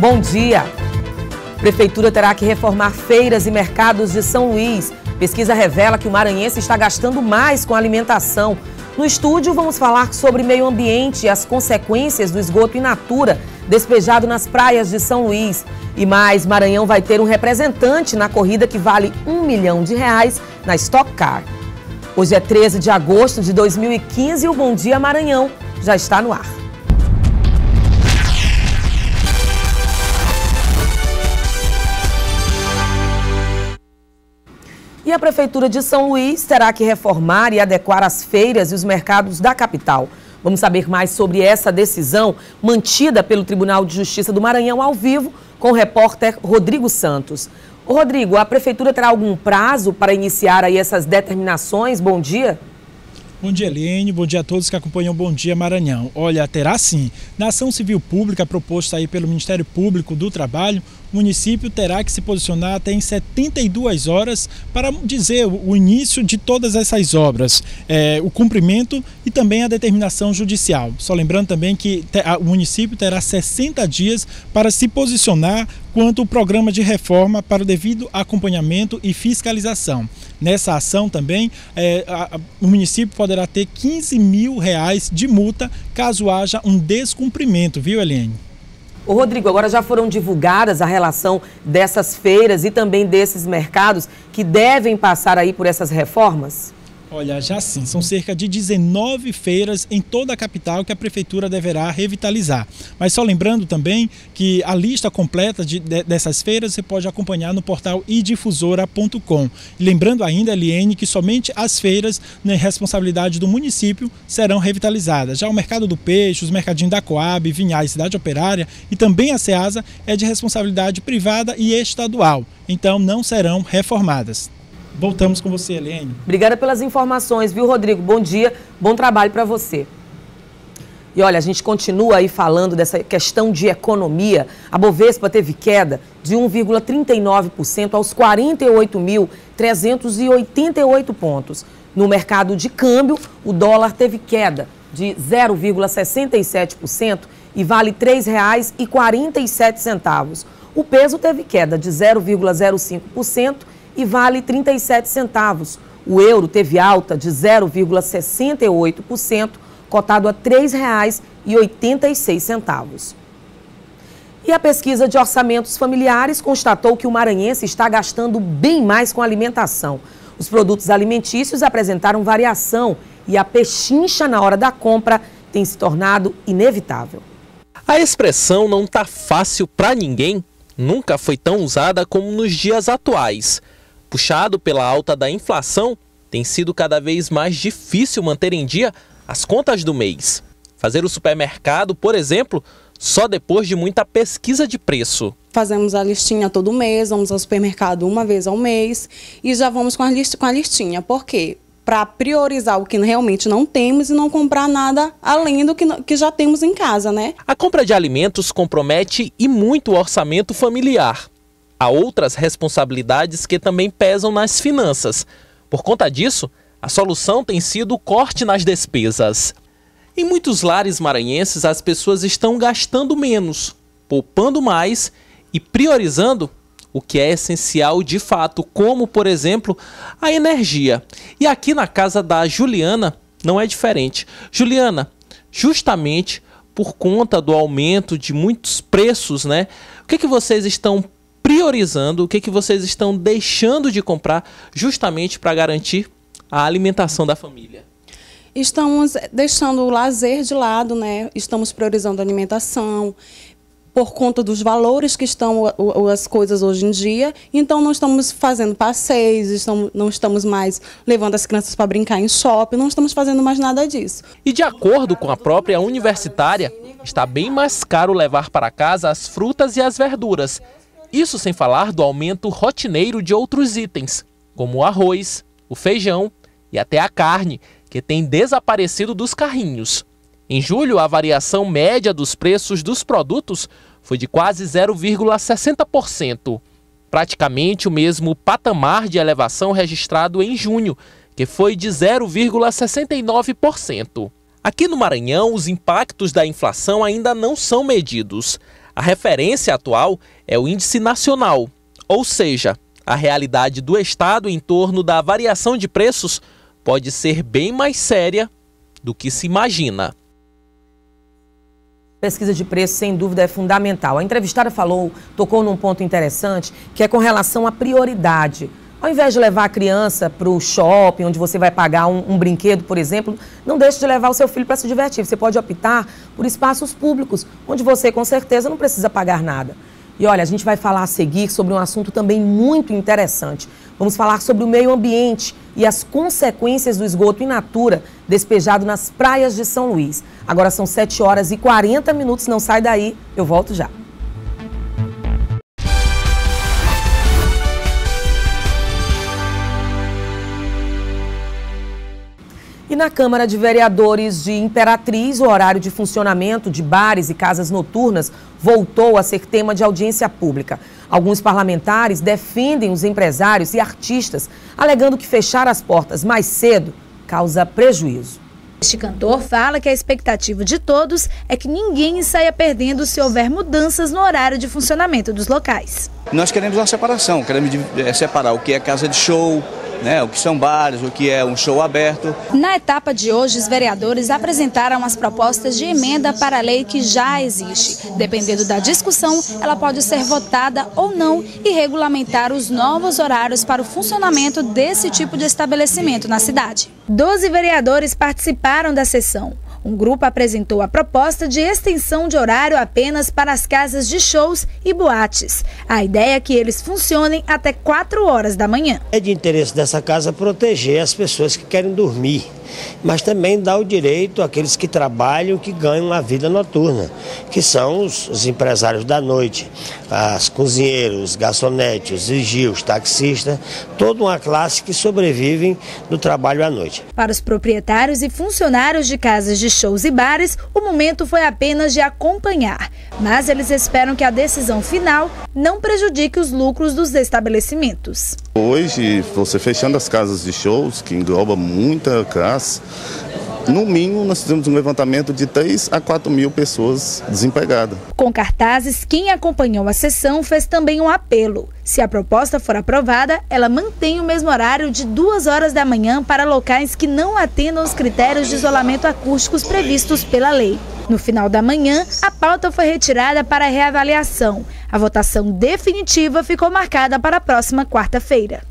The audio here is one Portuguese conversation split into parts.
Bom dia. Prefeitura terá que reformar feiras e mercados de São Luís. Pesquisa revela que o maranhense está gastando mais com alimentação. No estúdio, vamos falar sobre meio ambiente e as consequências do esgoto in natura despejado nas praias de São Luís. E mais, Maranhão vai ter um representante na corrida que vale R$1 milhão na Stock Car. Hoje é 13 de agosto de 2015 e o Bom Dia Maranhão já está no ar. E a Prefeitura de São Luís terá que reformar e adequar as feiras e os mercados da capital. Vamos saber mais sobre essa decisão mantida pelo Tribunal de Justiça do Maranhão ao vivo com o repórter Rodrigo Santos. Ô Rodrigo, a Prefeitura terá algum prazo para iniciar aí essas determinações? Bom dia. Bom dia, Eliane. Bom dia a todos que acompanham o Bom Dia Maranhão. Olha, terá sim. Na ação civil pública proposta aí pelo Ministério Público do Trabalho, o município terá que se posicionar até em 72 horas para dizer o início de todas essas obras, o cumprimento e também a determinação judicial. Só lembrando também que o município terá 60 dias para se posicionar quanto ao programa de reforma para o devido acompanhamento e fiscalização. Nessa ação também, o município poderá ter R$15 mil de multa caso haja um descumprimento, viu, Eliane? Ô Rodrigo, agora já foram divulgadas a relação dessas feiras e também desses mercados que devem passar aí por essas reformas? Olha, já sim, são cerca de 19 feiras em toda a capital que a Prefeitura deverá revitalizar. Mas só lembrando também que a lista completa dessas feiras você pode acompanhar no portal idifusora.com. Lembrando ainda, Eliane, que somente as feiras, na responsabilidade do município, serão revitalizadas. Já o Mercado do Peixe, os mercadinhos da Coab, Vinhais, Cidade Operária e também a Ceasa é de responsabilidade privada e estadual. Então não serão reformadas. Voltamos com você, Eliane. Obrigada pelas informações, viu, Rodrigo? Bom dia, bom trabalho para você. E olha, a gente continua aí falando dessa questão de economia. A Bovespa teve queda de 1,39% aos 48.388 pontos. No mercado de câmbio, o dólar teve queda de 0,67% e vale R$ 3,47. O peso teve queda de 0,05% e vale 37 centavos. O euro teve alta de 0,68%, cotado a R$ 3,86. E a pesquisa de orçamentos familiares constatou que o maranhense está gastando bem mais com alimentação. Os produtos alimentícios apresentaram variação e a pechincha na hora da compra tem se tornado inevitável. A expressão "não tá fácil para ninguém" nunca foi tão usada como nos dias atuais. Puxado pela alta da inflação, tem sido cada vez mais difícil manter em dia as contas do mês. Fazer o supermercado, por exemplo, só depois de muita pesquisa de preço. Fazemos a listinha todo mês, vamos ao supermercado uma vez ao mês e já vamos com a listinha. Por quê? Para priorizar o que realmente não temos e não comprar nada além do que já temos em casa, né? A compra de alimentos compromete e muito o orçamento familiar. Há outras responsabilidades que também pesam nas finanças. Por conta disso, a solução tem sido o corte nas despesas. Em muitos lares maranhenses, as pessoas estão gastando menos, poupando mais e priorizando o que é essencial de fato, como, por exemplo, a energia. E aqui na casa da Juliana não é diferente. Juliana, justamente por conta do aumento de muitos preços, né? O que vocês estão priorizando, o que vocês estão deixando de comprar justamente para garantir a alimentação da família? Estamos deixando o lazer de lado, né? Estamos priorizando a alimentação por conta dos valores que estão as coisas hoje em dia. Então não estamos fazendo passeios, não estamos mais levando as crianças para brincar em shopping, não estamos fazendo mais nada disso. E de acordo com a própria universitária, está bem mais caro levar para casa as frutas e as verduras. Isso sem falar do aumento rotineiro de outros itens, como o arroz, o feijão e até a carne, que tem desaparecido dos carrinhos. Em julho, a variação média dos preços dos produtos foi de quase 0,60%, praticamente o mesmo patamar de elevação registrado em junho, que foi de 0,69%. Aqui no Maranhão, os impactos da inflação ainda não são medidos. A referência atual é o Índice Nacional, ou seja, a realidade do Estado em torno da variação de preços pode ser bem mais séria do que se imagina. Pesquisa de preço, sem dúvida, é fundamental. A entrevistada tocou num ponto interessante, que é com relação à prioridade. Ao invés de levar a criança para o shopping, onde você vai pagar um brinquedo, por exemplo, não deixe de levar o seu filho para se divertir. Você pode optar por espaços públicos, onde você, com certeza, não precisa pagar nada. E olha, a gente vai falar a seguir sobre um assunto também muito interessante. Vamos falar sobre o meio ambiente e as consequências do esgoto in natura despejado nas praias de São Luís. Agora são 7h40, não sai daí, eu volto já. E na Câmara de Vereadores de Imperatriz, o horário de funcionamento de bares e casas noturnas voltou a ser tema de audiência pública. Alguns parlamentares defendem os empresários e artistas, alegando que fechar as portas mais cedo causa prejuízo. Este cantor fala que a expectativa de todos é que ninguém saia perdendo se houver mudanças no horário de funcionamento dos locais. Nós queremos uma separação, queremos separar o que é casa de show, o que são bares, o que é um show aberto. Na etapa de hoje, os vereadores apresentaram as propostas de emenda para a lei que já existe. Dependendo da discussão, ela pode ser votada ou não e regulamentar os novos horários para o funcionamento desse tipo de estabelecimento na cidade. 12 vereadores participaram da sessão. Um grupo apresentou a proposta de extensão de horário apenas para as casas de shows e boates. A ideia é que eles funcionem até 4 horas da manhã. É de interesse dessa casa proteger as pessoas que querem dormir, mas também dar o direito àqueles que trabalham, que ganham a vida noturna, que são os empresários da noite, os cozinheiros, os garçonetes, os vigios, os taxistas, toda uma classe que sobrevivem do trabalho à noite. Para os proprietários e funcionários de casas de shows e bares, o momento foi apenas de acompanhar, mas eles esperam que a decisão final não prejudique os lucros dos estabelecimentos. Hoje, você fechando as casas de shows, que engloba muita classe, no mínimo nós fizemos um levantamento de 3 a 4 mil pessoas desempregadas. Com cartazes, quem acompanhou a sessão fez também um apelo. Se a proposta for aprovada, ela mantém o mesmo horário de 2 horas da manhã para locais que não atendam os critérios de isolamento acústicos previstos pela lei. No final da manhã, a pauta foi retirada para reavaliação. A votação definitiva ficou marcada para a próxima quarta-feira.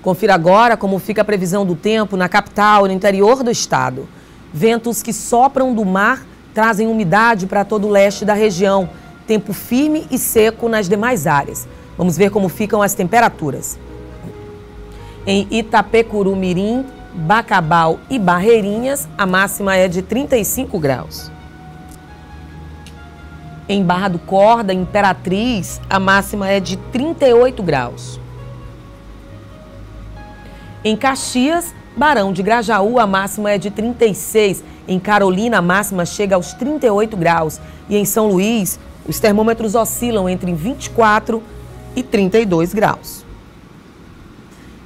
Confira agora como fica a previsão do tempo na capital e no interior do estado. Ventos que sopram do mar trazem umidade para todo o leste da região. Tempo firme e seco nas demais áreas. Vamos ver como ficam as temperaturas. Em Itapecurumirim, Bacabal e Barreirinhas, a máxima é de 35 graus. Em Barra do Corda, Imperatriz, a máxima é de 38 graus. Em Caxias, Barão de Grajaú, a máxima é de 36. Em Carolina, a máxima chega aos 38 graus. E em São Luís, os termômetros oscilam entre 24 e 32 graus.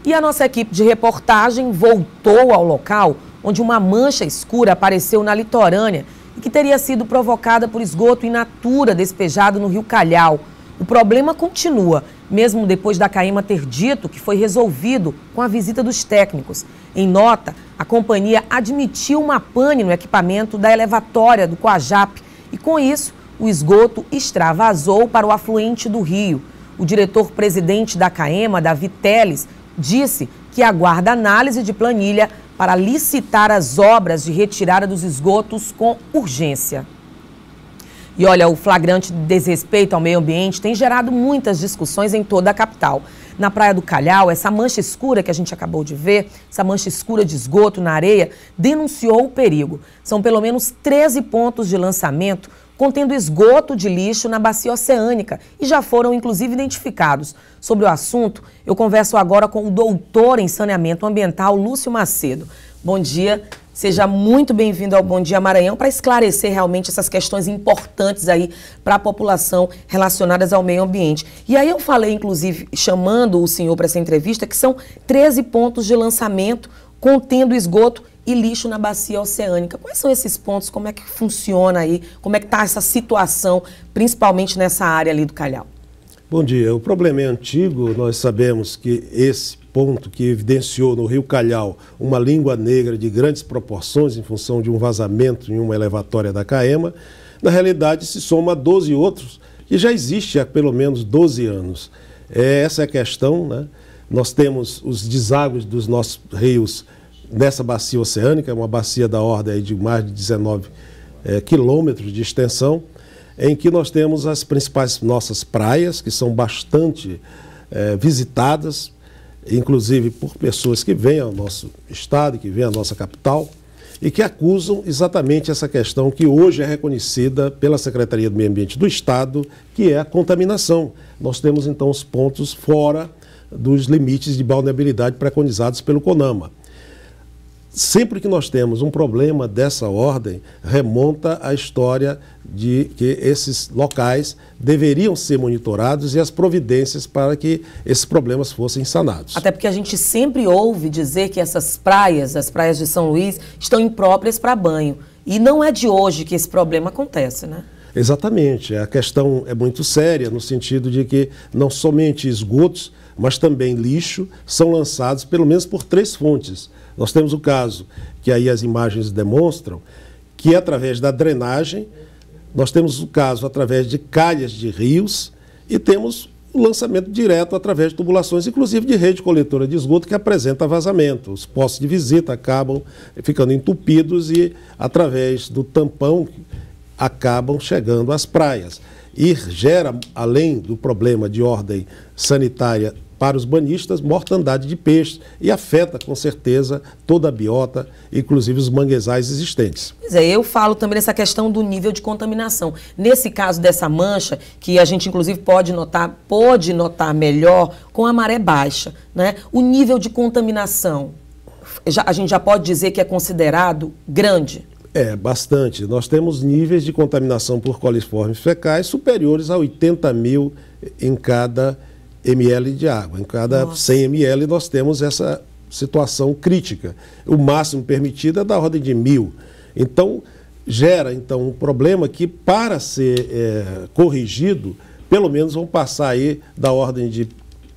E a nossa equipe de reportagem voltou ao local onde uma mancha escura apareceu na litorânea e que teria sido provocada por esgoto in natura despejado no Rio Calhau. O problema continua, mesmo depois da CAEMA ter dito que foi resolvido com a visita dos técnicos. Em nota, a companhia admitiu uma pane no equipamento da elevatória do Coajap e, com isso, o esgoto extravasou para o afluente do rio. O diretor-presidente da CAEMA, Davi Teles, disse que aguarda análise de planilha para licitar as obras de retirada dos esgotos com urgência. E olha, o flagrante desrespeito ao meio ambiente tem gerado muitas discussões em toda a capital. Na Praia do Calhau, essa mancha escura que a gente acabou de ver, essa mancha escura de esgoto na areia, denunciou o perigo. São pelo menos 13 pontos de lançamento contendo esgoto de lixo na bacia oceânica e já foram inclusive identificados. Sobre o assunto, eu converso agora com o doutor em saneamento ambiental, Lúcio Macedo. Bom dia. Seja muito bem-vindo ao Bom Dia Maranhão para esclarecer realmente essas questões importantes aí para a população relacionadas ao meio ambiente. E aí eu falei, inclusive, chamando o senhor para essa entrevista, que são 13 pontos de lançamento contendo esgoto e lixo na bacia oceânica. Quais são esses pontos? Como é que funciona aí? Como é que está essa situação, principalmente nessa área ali do Calhau? Bom dia. O problema é antigo. Nós sabemos que esse ponto que evidenciou no Rio Calhau uma língua negra de grandes proporções em função de um vazamento em uma elevatória da Caema, na realidade se soma a 12 outros que já existe há pelo menos 12 anos. Essa é a questão, né? Nós temos os deságues dos nossos rios nessa bacia oceânica, uma bacia da ordem de mais de 19 quilômetros de extensão, em que nós temos as principais nossas praias, que são bastante visitadas, inclusive por pessoas que vêm ao nosso estado, que vêm à nossa capital, e que acusam exatamente essa questão que hoje é reconhecida pela Secretaria do Meio Ambiente do Estado, que é a contaminação. Nós temos então os pontos fora dos limites de vulnerabilidade preconizados pelo CONAMA. Sempre que nós temos um problema dessa ordem, remonta à história de que esses locais deveriam ser monitorados e as providências para que esses problemas fossem sanados. Até porque a gente sempre ouve dizer que essas praias, as praias de São Luís, estão impróprias para banho. E não é de hoje que esse problema acontece, né? Exatamente. A questão é muito séria no sentido de que não somente esgotos, mas também lixo são lançados pelo menos por 3 fontes. Nós temos o caso, que aí as imagens demonstram, que é através da drenagem, nós temos o caso através de calhas de rios e temos o lançamento direto através de tubulações, inclusive de rede coletora de esgoto que apresenta vazamento. Os postos de visita acabam ficando entupidos e, através do tampão, acabam chegando às praias. E gera, além do problema de ordem sanitária para os banhistas, mortandade de peixes e afeta, com certeza, toda a biota, inclusive os manguezais existentes. Pois é, eu falo também dessa questão do nível de contaminação. Nesse caso dessa mancha, que a gente inclusive pode notar melhor com a maré baixa, né? O nível de contaminação, a gente já pode dizer que é considerado grande? Bastante. Nós temos níveis de contaminação por coliformes fecais superiores a 80 mil em cada ml de água. Em cada 100 ml nós temos essa situação crítica. O máximo permitido é da ordem de 1000. Então, gera um problema que, para ser corrigido, pelo menos vão passar aí da ordem de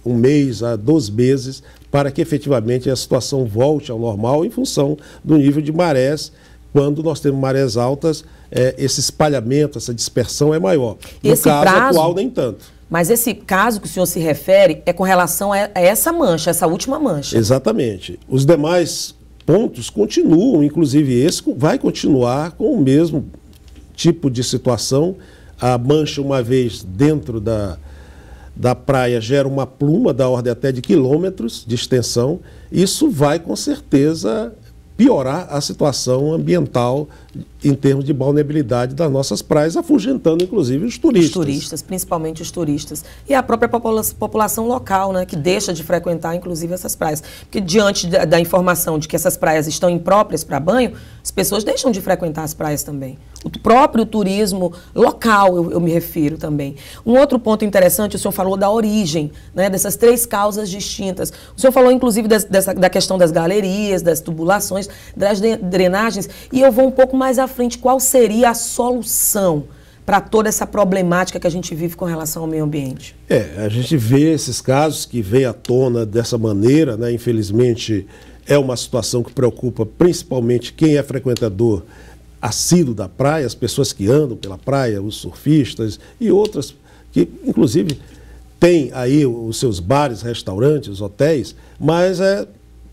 1 mês a 12 meses para que efetivamente a situação volte ao normal em função do nível de marés. Quando nós temos marés altas, esse espalhamento, essa dispersão é maior. No caso atual, nem tanto. Mas esse caso que o senhor se refere é com relação a essa mancha, essa última mancha. Exatamente. Os demais pontos continuam, inclusive esse vai continuar com o mesmo tipo de situação. A mancha, uma vez dentro da praia, gera uma pluma da ordem até de quilômetros de extensão. Isso vai, com certeza, piorar a situação ambiental em termos de vulnerabilidade das nossas praias, afugentando inclusive os turistas. Os turistas, principalmente os turistas. E a própria população local, né, que deixa de frequentar inclusive essas praias. Porque diante da informação de que essas praias estão impróprias para banho, as pessoas deixam de frequentar as praias também. O próprio turismo local, eu me refiro também. Um outro ponto interessante, o senhor falou da origem, né, dessas 3 causas distintas. O senhor falou inclusive da questão das galerias, das tubulações, das drenagens, e eu vou um pouco mais à frente. Qual seria a solução para toda essa problemática que a gente vive com relação ao meio ambiente? A gente vê esses casos que vêm à tona dessa maneira, né? Infelizmente, é uma situação que preocupa principalmente quem é frequentador assíduo da praia, as pessoas que andam pela praia, os surfistas e outras que, inclusive, têm aí os seus bares, restaurantes, hotéis, mas é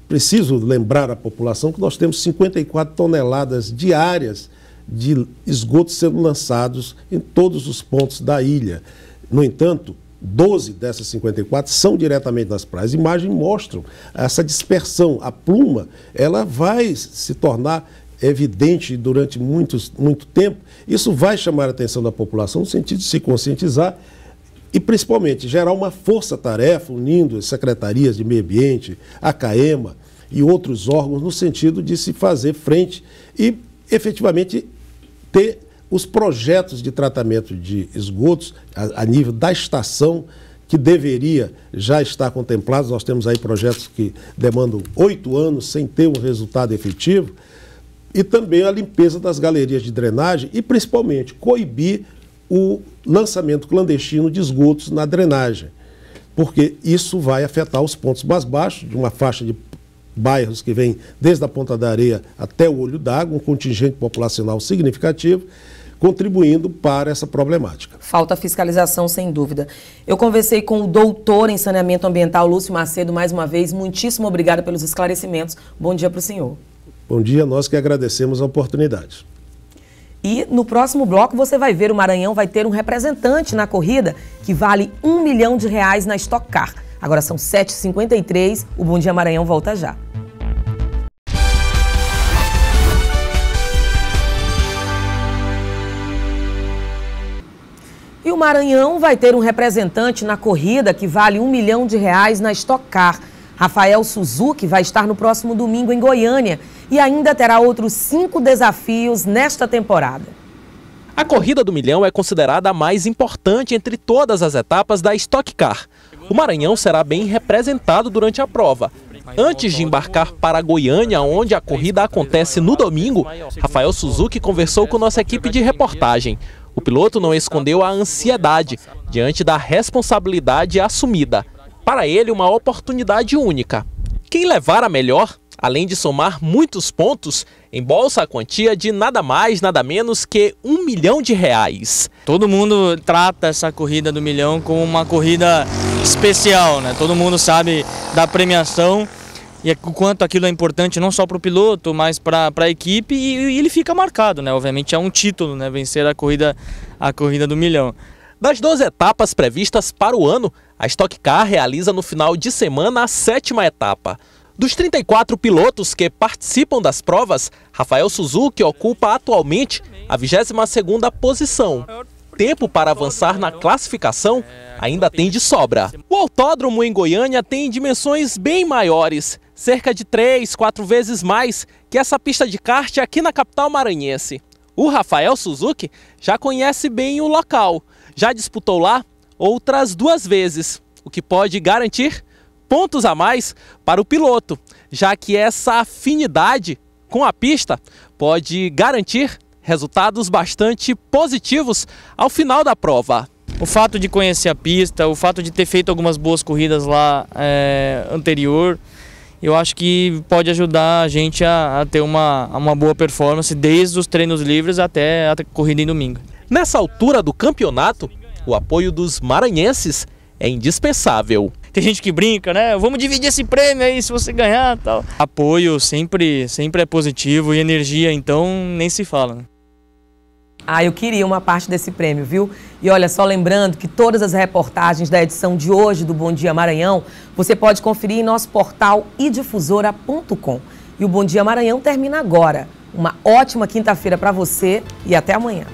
preciso lembrar à população que nós temos 54 toneladas diárias de esgotos sendo lançados em todos os pontos da ilha. No entanto, 12 dessas 54 são diretamente das praias. Imagens mostram essa dispersão. A pluma, ela vai se tornar evidente durante muito tempo. Isso vai chamar a atenção da população no sentido de se conscientizar e, principalmente, gerar uma força-tarefa unindo as secretarias de meio ambiente, a CAEMA e outros órgãos no sentido de se fazer frente e, efetivamente, ter os projetos de tratamento de esgotos a nível da estação que deveria já estar contemplado. Nós temos aí projetos que demandam 8 anos sem ter um resultado efetivo. E também a limpeza das galerias de drenagem e, principalmente, coibir o lançamento clandestino de esgotos na drenagem, porque isso vai afetar os pontos mais baixos de uma faixa de bairros que vem desde a Ponta da Areia até o Olho d'Água, um contingente populacional significativo, contribuindo para essa problemática. Falta fiscalização, sem dúvida. Eu conversei com o doutor em saneamento ambiental, Lúcio Macedo, mais uma vez. Muitíssimo obrigada pelos esclarecimentos. Bom dia para o senhor. Bom dia, nós que agradecemos a oportunidade. E no próximo bloco você vai ver o Maranhão vai ter um representante na corrida que vale R$1 milhão na Stock Car. Agora são 7h53, o Bom Dia Maranhão volta já. E o Maranhão vai ter um representante na corrida que vale R$1 milhão na Stock Car. Rafael Suzuki vai estar no próximo domingo em Goiânia e ainda terá outros 5 desafios nesta temporada. A Corrida do Milhão é considerada a mais importante entre todas as etapas da Stock Car. O Maranhão será bem representado durante a prova. Antes de embarcar para Goiânia, onde a corrida acontece no domingo, Rafael Suzuki conversou com nossa equipe de reportagem. O piloto não escondeu a ansiedade diante da responsabilidade assumida. Para ele, uma oportunidade única. Quem levar a melhor, além de somar muitos pontos, embolsa a quantia de nada mais, nada menos que R$1 milhão. Todo mundo trata essa corrida do milhão como uma corrida especial, né? Todo mundo sabe da premiação e o quanto aquilo é importante não só para o piloto, mas para a equipe e ele fica marcado, né? Obviamente é um título, né? Vencer a corrida do milhão. Das 12 etapas previstas para o ano, a Stock Car realiza no final de semana a 7ª etapa. Dos 34 pilotos que participam das provas, Rafael Suzuki ocupa atualmente a 22ª posição. Tempo para avançar na classificação ainda tem de sobra. O autódromo em Goiânia tem dimensões bem maiores, cerca de 3, 4 vezes mais que essa pista de kart aqui na capital maranhense. O Rafael Suzuki já conhece bem o local, já disputou lá outras 2 vezes, o que pode garantir pontos a mais para o piloto, já que essa afinidade com a pista pode garantir resultados bastante positivos ao final da prova. O fato de conhecer a pista, o fato de ter feito algumas boas corridas lá anterior, eu acho que pode ajudar a gente a ter uma boa performance desde os treinos livres até a corrida em domingo. Nessa altura do campeonato, o apoio dos maranhenses é indispensável. Tem gente que brinca, né? Vamos dividir esse prêmio aí se você ganhar, tal. Apoio sempre é positivo e energia, então nem se fala, né? Eu queria uma parte desse prêmio, viu? E olha, só lembrando que todas as reportagens da edição de hoje do Bom Dia Maranhão, você pode conferir em nosso portal idifusora.com. E o Bom Dia Maranhão termina agora. Uma ótima quinta-feira para você e até amanhã.